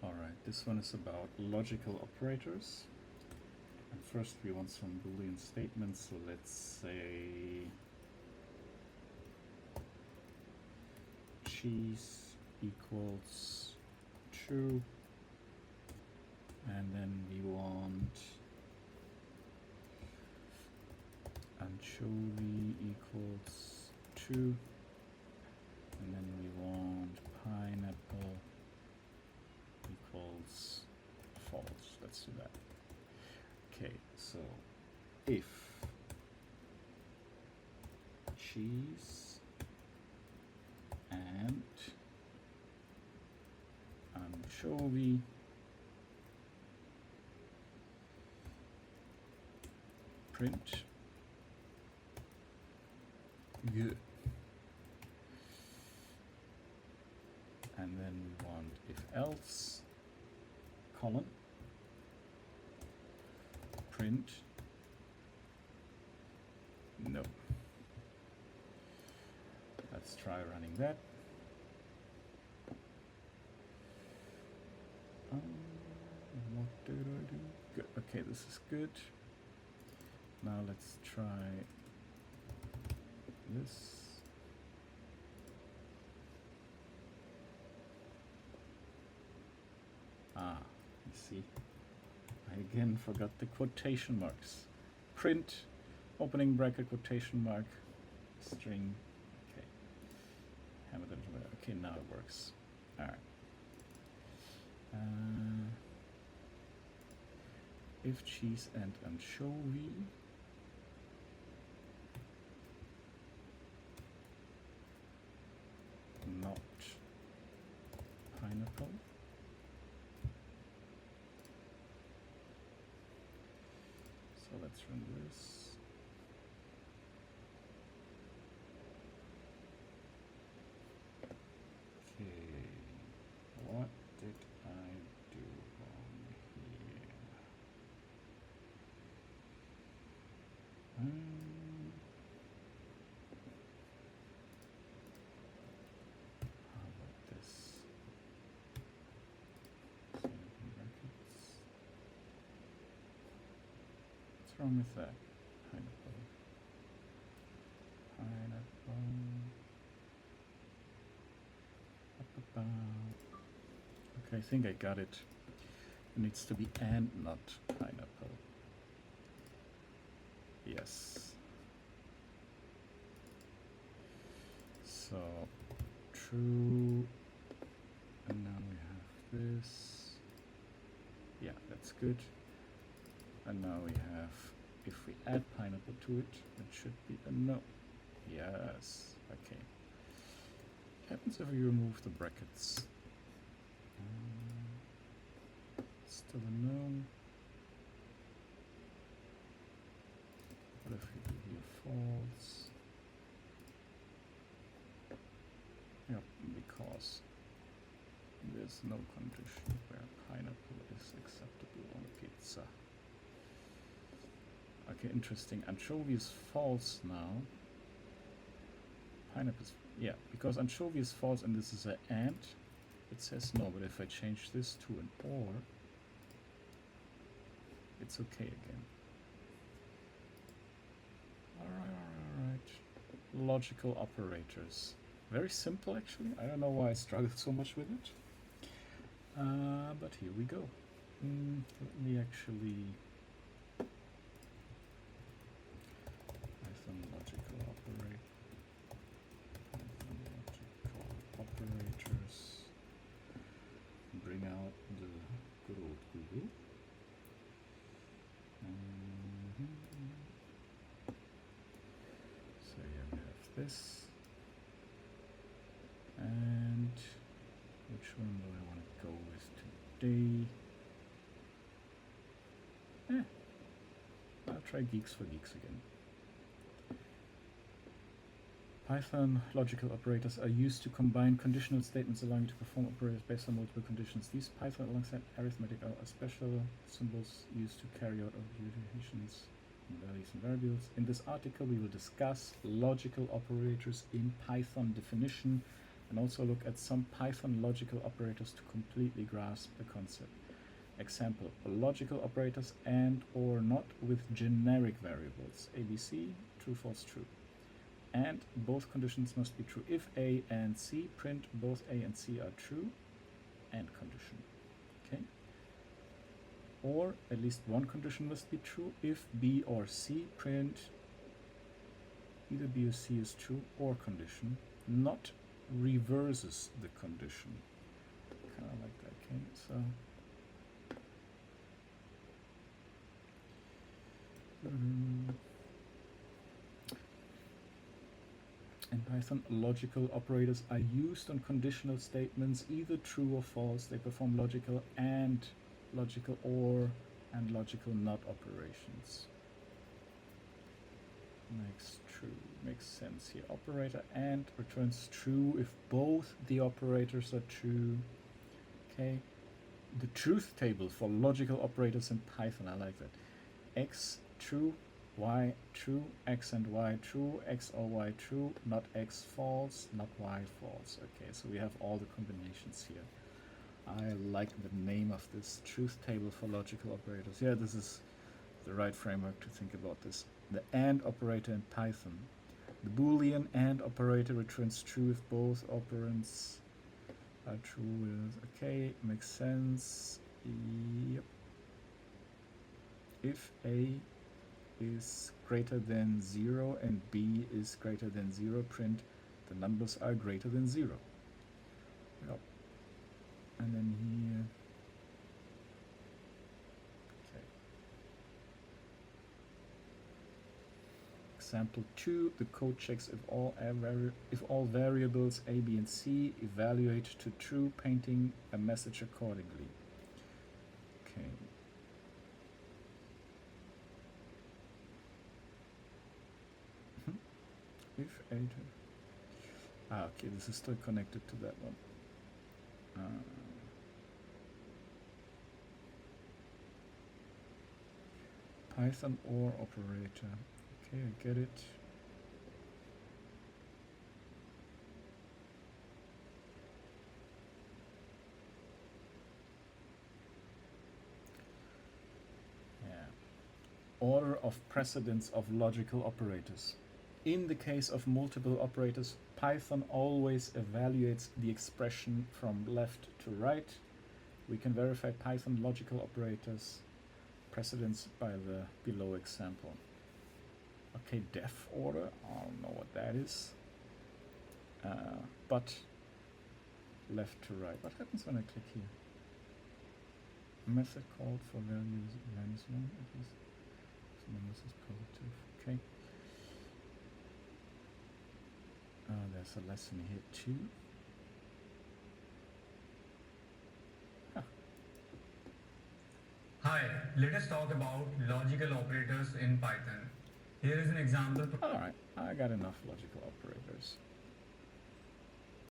Alright, this one is about logical operators. And first we want some Boolean statements, so let's say cheese equals true, and then we want anchovy equals 2, and then we want pineapple equals false. Let's do that. Okay, so if cheese and anchovy print good, and then we want if else colon print no. Let's try running that. What did I do? Good. Okay, this is good. Now let's try this. You see, I again forgot the quotation marks. Print, opening bracket, quotation mark, string. Okay, hammer that. Okay, now it works. All right. If cheese and anchovy not pineapple, so let's run this. Okay, what did I do wrong here? How about this? What's wrong with that? Pineapple. Okay, I think I got it. It needs to be and, not pineapple. Yes. So true, and now we have this. Yeah, that's good. And now we have, if we add pineapple to it, it should be a no. Yes, okay. What happens if we remove the brackets? Still a no. What if we do here false? Yep, because there's no condition where pineapple is acceptable on pizza. Okay, interesting. Anchovy is false now. Pineapple is, yeah, because anchovy is false and this is an and, it says no, but if I change this to an or, it's okay again. Alright. Logical operators. Very simple actually. I don't know why I struggled so much with it. But here we go. Let me actually Python logical operators. Bring out the good old Google. So here we have this. And which one do I want to go with today? I'll try Geeks for Geeks again. Python logical operators are used to combine conditional statements allowing you to perform operators based on multiple conditions. These Python alongside arithmetic are special symbols used to carry out operations, values and variables. In this article we will discuss logical operators in Python definition, and also look at some Python logical operators to completely grasp the concept. Example, logical operators and or not with generic variables, ABC, true, false, true. And both conditions must be true. If A and C, print both A and C are true, and condition. Okay? Or at least one condition must be true. If B or C, print either B or C is true or condition, not reverses the condition. Kind of like that, okay? So in Python, logical operators are used on conditional statements, either true or false. They perform logical and logical or and logical not operations. Makes sense here. Operator and returns true if both the operators are true. Okay. The truth table for logical operators in Python, I like that. X true, Y true, X and Y true, X or Y true, not X false, not Y false. Okay, so we have all the combinations here. I like the name of this truth table for logical operators. Yeah, this is the right framework to think about this. The AND operator in Python. The Boolean AND operator returns true if both operands are true. Okay, makes sense. Yep. If A is greater than 0 and B is greater than 0, print the numbers are greater than 0. Yep. And then here, okay. Example 2, the code checks if all variables A, B, and C evaluate to true, painting a message accordingly. Okay. If A, okay, this is still connected to that one. Python or operator. Okay, I get it. Yeah. Order of precedence of logical operators. In the case of multiple operators, Python always evaluates the expression from left to right. We can verify Python logical operators precedence by the below example. Okay, def order, I don't know what that is. But left to right. What happens when I click here? Method called for values -1, at least. So this is positive. Okay. There's a lesson here too. Hi, let us talk about logical operators in Python. Here is an example. Alright, I got enough logical operators.